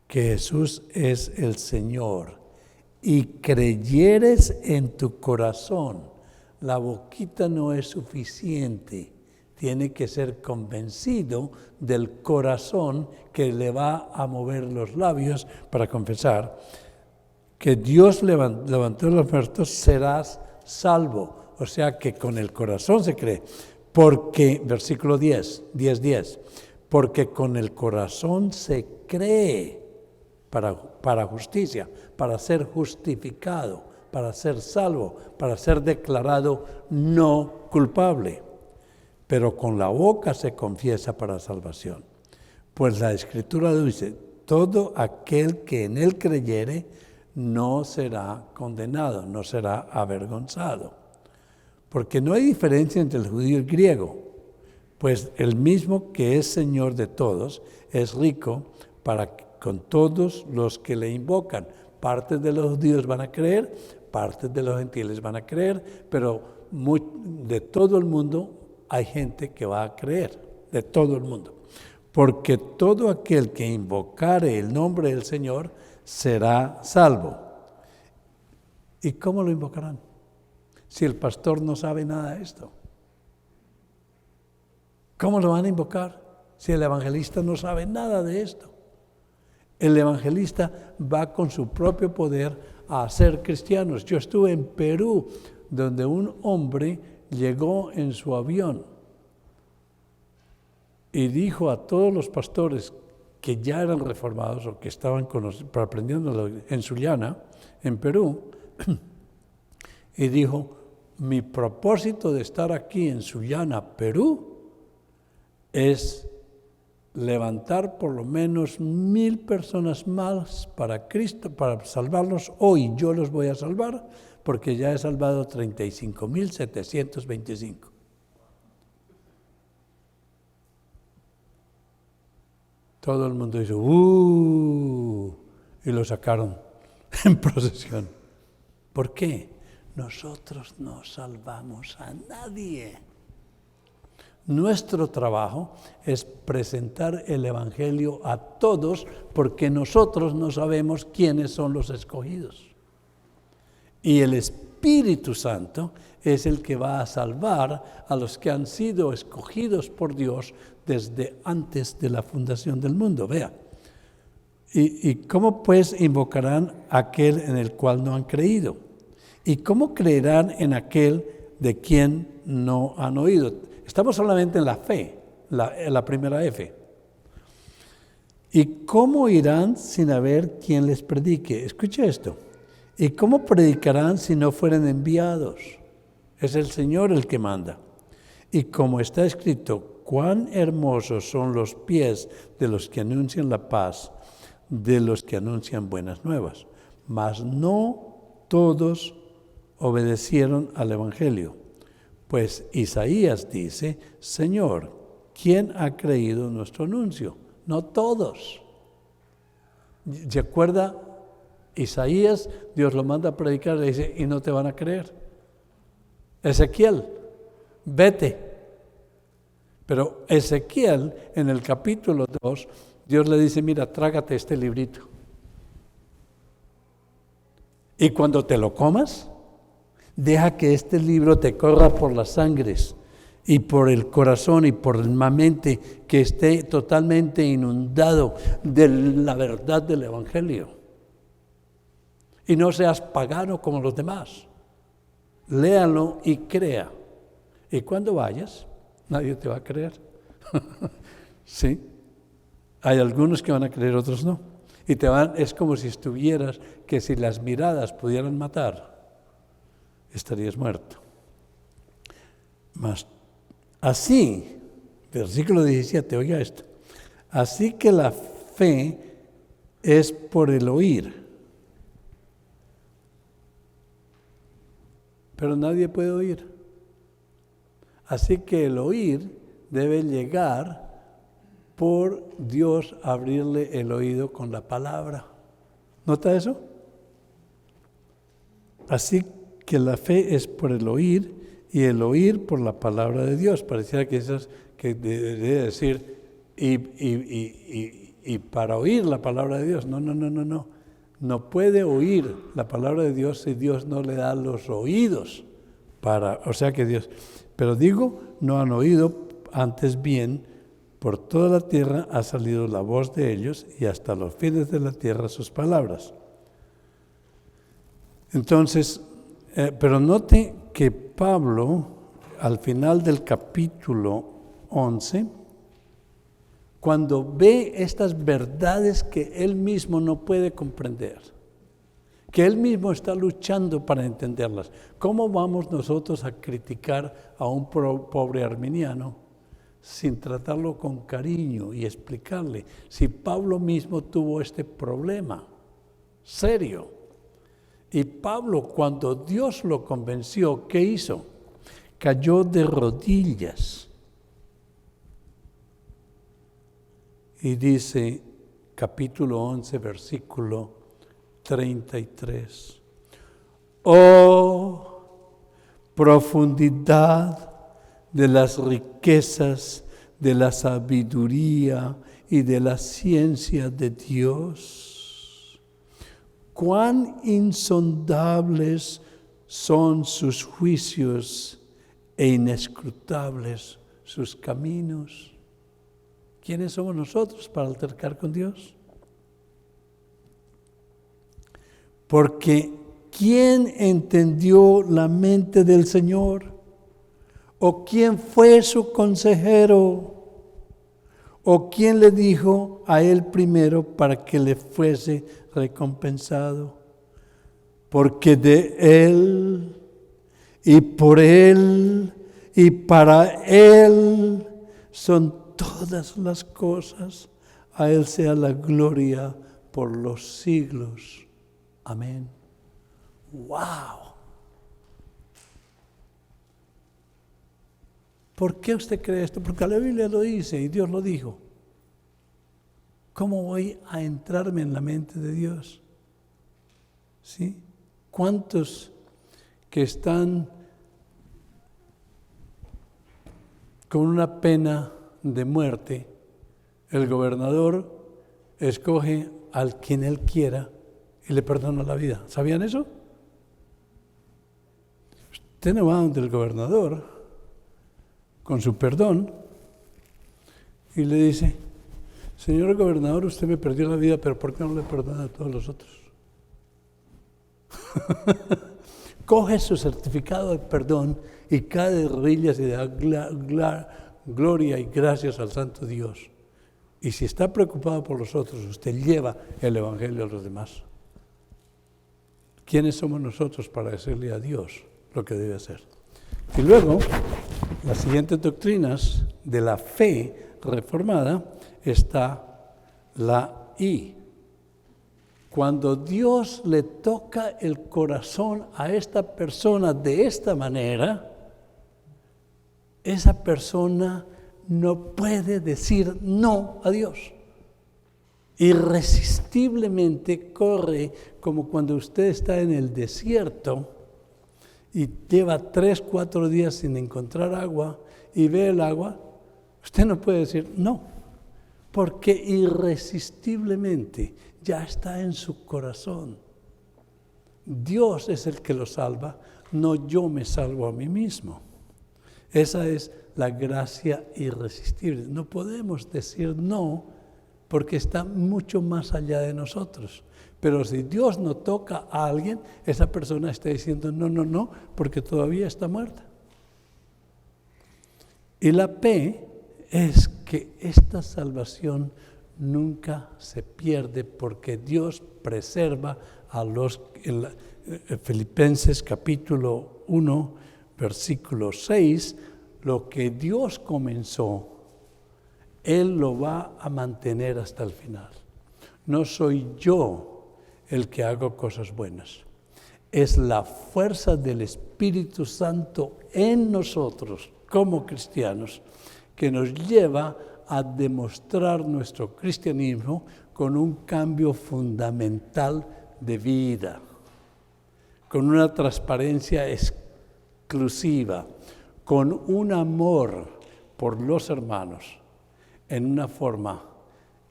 que Jesús es el Señor y creyeres en tu corazón, la boquita no es suficiente, tiene que ser convencido del corazón que le va a mover los labios para confesar que Dios levantó a los muertos, serás salvo. O sea que con el corazón se cree. Porque, versículo 10, porque con el corazón se cree para justicia, para ser justificado, para ser salvo, para ser declarado no culpable. Pero con la boca se confiesa para salvación. Pues la Escritura dice, todo aquel que en él creyere no será condenado, no será avergonzado. Porque no hay diferencia entre el judío y el griego, pues el mismo que es Señor de todos es rico con todos los que le invocan, Partes de los judíos van a creer, partes de los gentiles van a creer, pero de todo el mundo hay gente que va a creer, de todo el mundo. Porque todo aquel que invocare el nombre del Señor será salvo. ¿Y cómo lo invocarán? Si el pastor no sabe nada de esto. ¿Cómo lo van a invocar si el evangelista no sabe nada de esto? El evangelista va con su propio poder a hacer cristianos. Yo estuve en Perú, donde un hombre llegó en su avión y dijo a todos los pastores que ya eran reformados o que estaban aprendiendo en Sullana, en Perú, y dijo: mi propósito de estar aquí en Sullana, Perú, es levantar por lo menos 1,000 personas más para Cristo, para salvarlos. Hoy yo los voy a salvar, porque ya he salvado 35,725. Todo el mundo dice y lo sacaron en procesión. ¿Por qué? Nosotros no salvamos a nadie. Nuestro trabajo es presentar el evangelio a todos, porque nosotros no sabemos quiénes son los escogidos. Y el Espíritu Santo es el que va a salvar a los que han sido escogidos por Dios desde antes de la fundación del mundo. Vea. ¿Y cómo pues invocarán a aquel en el cual no han creído? ¿Y cómo creerán en aquel de quien no han oído? Estamos solamente en la fe, la primera F. ¿Y cómo irán sin haber quien les predique? Escuche esto. ¿Y cómo predicarán si no fueren enviados? Es el Señor el que manda. Y como está escrito: cuán hermosos son los pies de los que anuncian la paz, de los que anuncian buenas nuevas. Mas no todos obedecieron al evangelio. Pues Isaías dice: Señor, ¿quién ha creído nuestro anuncio? No todos. ¿Se acuerda? Isaías, Dios lo manda a predicar, le dice: y no te van a creer. Ezequiel, vete. Pero Ezequiel, en el capítulo 2, Dios le dice: mira, trágate este librito. Y cuando te lo comas, deja que este libro te corra por las sangres y por el corazón y por la mente, que esté totalmente inundado de la verdad del evangelio. Y no seas pagano como los demás. Léalo y crea. Y cuando vayas, nadie te va a creer. ¿Sí? Hay algunos que van a creer, otros no. Y es como si estuvieras, que si las miradas pudieran matar, estarías muerto. Mas así, versículo 17, oiga esto: así que la fe es por el oír. Pero nadie puede oír. Así que el oír debe llegar por Dios abrirle el oído con la palabra. ¿Nota eso? Así que la fe es por el oír, y el oír por la palabra de Dios. Pareciera que eso es que debería decir y para oír la palabra de Dios. No. No puede oír la palabra de Dios si Dios no le da los oídos o sea que Dios. Pero digo, no han oído, antes bien, por toda la tierra ha salido la voz de ellos, y hasta los fines de la tierra sus palabras. Entonces, pero note que Pablo, al final del capítulo 11, cuando ve estas verdades que él mismo no puede comprender, que él mismo está luchando para entenderlas, ¿cómo vamos nosotros a criticar a un pobre arminiano sin tratarlo con cariño y explicarle? Si Pablo mismo tuvo este problema serio. Y Pablo, cuando Dios lo convenció, ¿qué hizo? Cayó de rodillas. Y dice, capítulo 11, versículo 33. Oh, profundidad de las riquezas, de la sabiduría y de la ciencia de Dios. Cuán insondables son sus juicios e inescrutables sus caminos. ¿Quiénes somos nosotros para altercar con Dios? Porque ¿quién entendió la mente del Señor? ¿O quién fue su consejero? ¿O quién le dijo a él primero para que le fuese recompensado? Porque de él y por él y para él son todas las cosas. A él sea la gloria por los siglos. Amén. ¡Wow! ¿Por qué usted cree esto? Porque la Biblia lo dice y Dios lo dijo. ¿Cómo voy a entrarme en la mente de Dios? ¿Sí? ¿Cuántos que están con una pena de muerte, el gobernador escoge al quien él quiera y le perdona la vida? ¿Sabían eso? Usted no va donde el gobernador con su perdón y le dice: señor gobernador, usted me perdió la vida, pero ¿por qué no le perdona a todos los otros? Coge su certificado de perdón y cae de rodillas y da gloria y gracias al santo Dios. Y si está preocupado por los otros, usted lleva el evangelio a los demás. ¿Quiénes somos nosotros para decirle a Dios lo que debe hacer? Y luego, las siguientes doctrinas de la fe reformada está la I. Cuando Dios le toca el corazón a esta persona de esta manera, esa persona no puede decir no a Dios. Irresistiblemente corre, como cuando usted está en el desierto y lleva 3, 4 días sin encontrar agua y ve el agua. Usted no puede decir no, porque irresistiblemente ya está en su corazón. Dios es el que lo salva, no yo me salvo a mí mismo. Esa es la gracia irresistible. No podemos decir no porque está mucho más allá de nosotros. Pero si Dios no toca a alguien, esa persona está diciendo no, porque todavía está muerta. Y la P es que esta salvación nunca se pierde porque Dios preserva a los... Filipenses capítulo 1, versículo 6, lo que Dios comenzó, Él lo va a mantener hasta el final. No soy yo el que hago cosas buenas. Es la fuerza del Espíritu Santo en nosotros, como cristianos, que nos lleva a demostrar nuestro cristianismo con un cambio fundamental de vida, con una transparencia exclusiva, con un amor por los hermanos, en una forma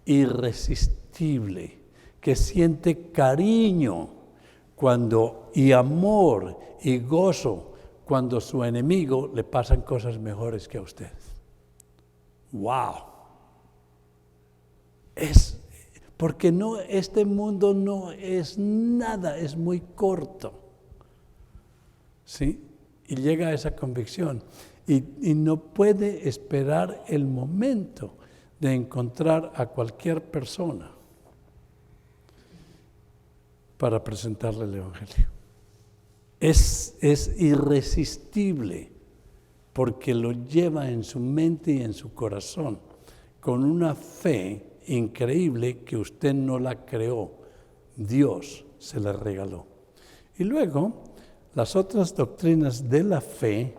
irresistible, que siente cariño y amor y gozo cuando su enemigo le pasan cosas mejores que a usted. ¡Wow! Porque este mundo no es nada, es muy corto. ¿Sí? Y llega a esa convicción. Y no puede esperar el momento de encontrar a cualquier persona para presentarle el Evangelio. Es irresistible porque lo lleva en su mente y en su corazón con una fe increíble que usted no la creó, Dios se la regaló. Y luego, las otras doctrinas de la fe,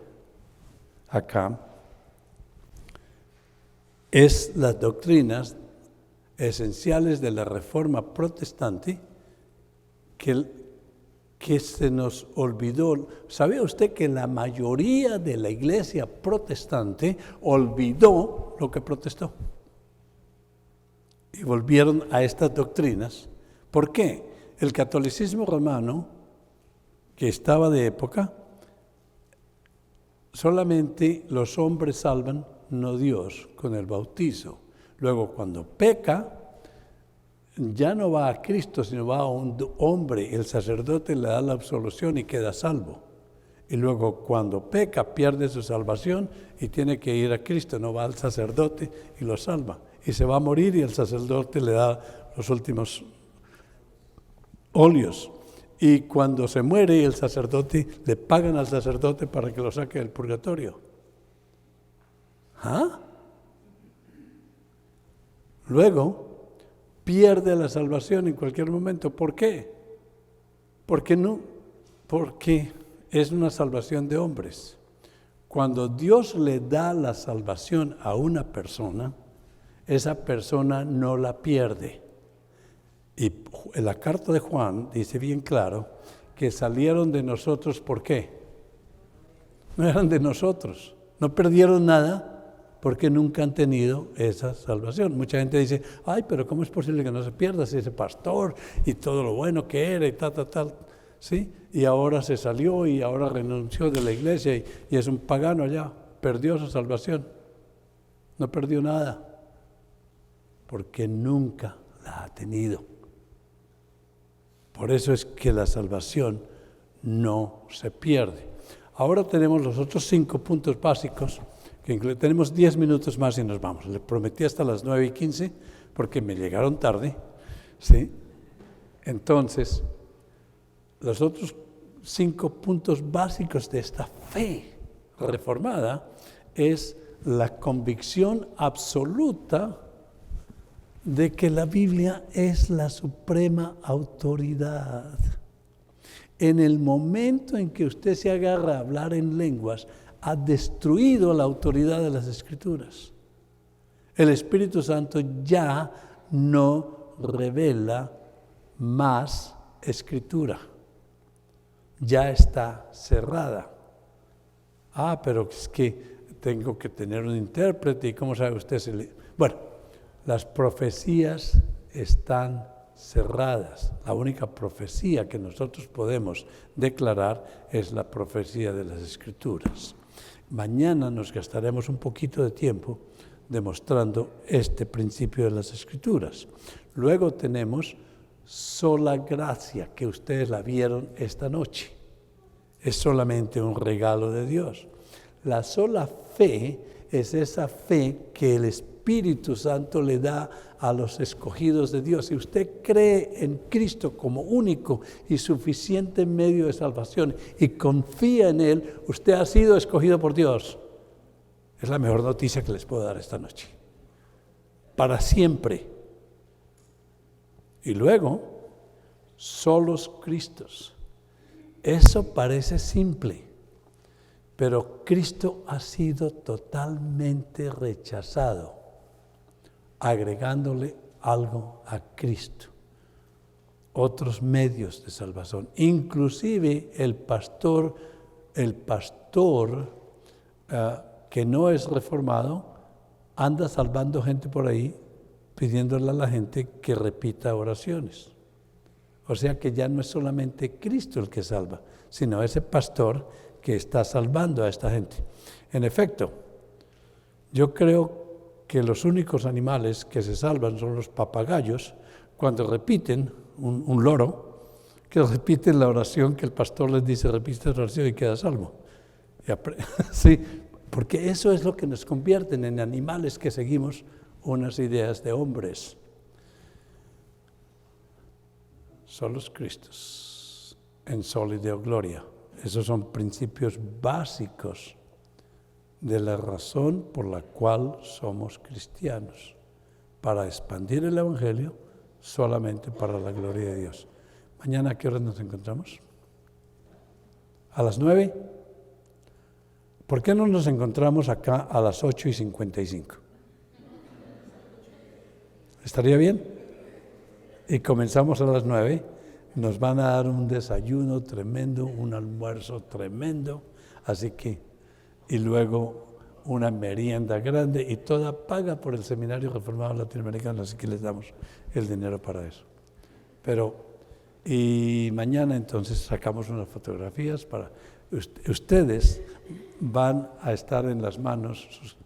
acá, es las doctrinas esenciales de la Reforma Protestante que se nos olvidó. ¿Sabía usted que la mayoría de la iglesia protestante olvidó lo que protestó? Y volvieron a estas doctrinas. ¿Por qué? El catolicismo romano, que estaba de época, solamente los hombres salvan, no Dios, con el bautizo. Luego, cuando peca, ya no va a Cristo, sino va a un hombre. El sacerdote le da la absolución y queda salvo. Y luego, cuando peca, pierde su salvación y tiene que ir a Cristo. No va al sacerdote y lo salva. Y se va a morir y el sacerdote le da los últimos óleos. Y cuando se muere, el sacerdote, le pagan al sacerdote para que lo saque del purgatorio. ¿Ah? Luego, pierde la salvación en cualquier momento. ¿Por qué? Porque es una salvación de hombres. Cuando Dios le da la salvación a una persona, esa persona no la pierde. Y en la carta de Juan dice bien claro que salieron de nosotros, ¿por qué? No eran de nosotros, no perdieron nada porque nunca han tenido esa salvación. Mucha gente dice, ay, pero ¿cómo es posible que no se pierda si ese pastor y todo lo bueno que era y tal, ¿sí? Y ahora se salió y ahora renunció de la iglesia y es un pagano allá, perdió su salvación, no perdió nada, porque nunca la ha tenido. Por eso es que la salvación no se pierde. Ahora tenemos los otros 5 puntos básicos, que tenemos 10 minutos más y nos vamos. Les prometí hasta las 9:15 porque me llegaron tarde, ¿sí? Entonces, los otros 5 puntos básicos de esta fe reformada es la convicción absoluta de que la Biblia es la suprema autoridad. En el momento en que usted se agarra a hablar en lenguas, ha destruido la autoridad de las Escrituras. El Espíritu Santo ya no revela más Escritura. Ya está cerrada. Ah, pero es que tengo que tener un intérprete, ¿y cómo sabe usted? Bueno, las profecías están cerradas. La única profecía que nosotros podemos declarar es la profecía de las Escrituras. Mañana nos gastaremos un poquito de tiempo demostrando este principio de las Escrituras. Luego tenemos sola gracia, que ustedes la vieron esta noche. Es solamente un regalo de Dios. La sola fe es esa fe que el Espíritu Santo le da a los escogidos de Dios. Si usted cree en Cristo como único y suficiente medio de salvación y confía en Él, usted ha sido escogido por Dios. Es la mejor noticia que les puedo dar esta noche. Para siempre. Y luego, solos Cristos. Eso parece simple, pero Cristo ha sido totalmente rechazado, agregándole algo a Cristo, otros medios de salvación. Inclusive el pastor que no es reformado anda salvando gente por ahí, pidiéndole a la gente que repita oraciones. O sea que ya no es solamente Cristo el que salva, sino ese pastor que está salvando a esta gente. En efecto, yo creo que los únicos animales que se salvan son los papagayos cuando repiten, un loro, que repiten la oración que el pastor les dice, repite la oración y queda salvo. Sí, porque eso es lo que nos convierten en animales que seguimos unas ideas de hombres. Solos Cristos, en soli Deo gloria. Esos son principios básicos de la razón por la cual somos cristianos, para expandir el Evangelio solamente para la gloria de Dios. Mañana, ¿a qué hora nos encontramos? ¿A las 9? ¿Por qué no nos encontramos acá a las 8:55? ¿Estaría bien? Y comenzamos a las 9. Nos van a dar un desayuno tremendo, un almuerzo tremendo, así que, y luego una merienda grande y toda paga por el Seminario Reformado Latinoamericano, así que les damos el dinero para eso. Y mañana entonces sacamos unas fotografías para ustedes van a estar en las manos,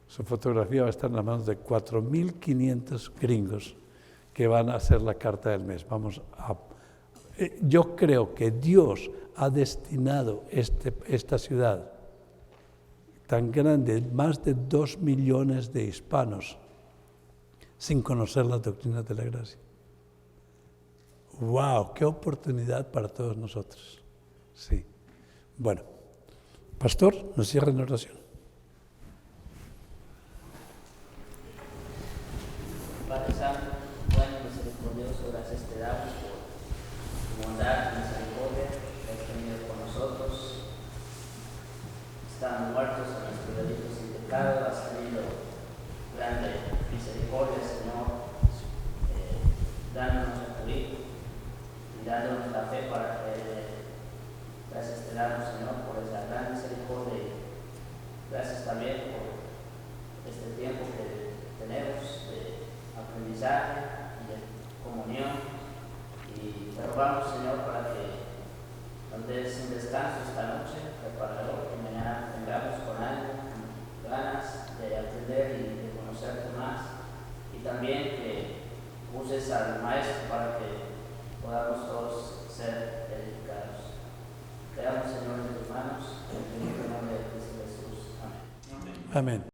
su fotografía va a estar en las manos de 4.500 gringos que van a hacer la carta del mes. Yo creo que Dios ha destinado esta ciudad tan grande, más de 2 millones de hispanos, sin conocer las doctrinas de la gracia. ¡Wow! ¡Qué oportunidad para todos nosotros! Sí. Bueno, pastor, nos cierra en oración. Padre Santo, bueno, misericordioso, gracias te damos por tu bondad y misericordia que has tenido con nosotros. Estamos muertos en nuestros delitos y pecados, has tenido grande misericordia, Señor, dándonos a tu Hijo y dándonos la fe para creer. Gracias te damos, Señor, por esa gran misericordia y gracias también por este tiempo que tenemos de aprendizaje y de comunión. Y te rogamos, Señor, para que nos des un descanso esta noche, preparador, que mañana tengamos con ánimo, ganas de aprender y de conocerte más. Y también que uses al Maestro para que podamos todos ser edificados. Quedamos, Señor, en tus manos, en el nombre de Cristo Jesús. Amén. Amén.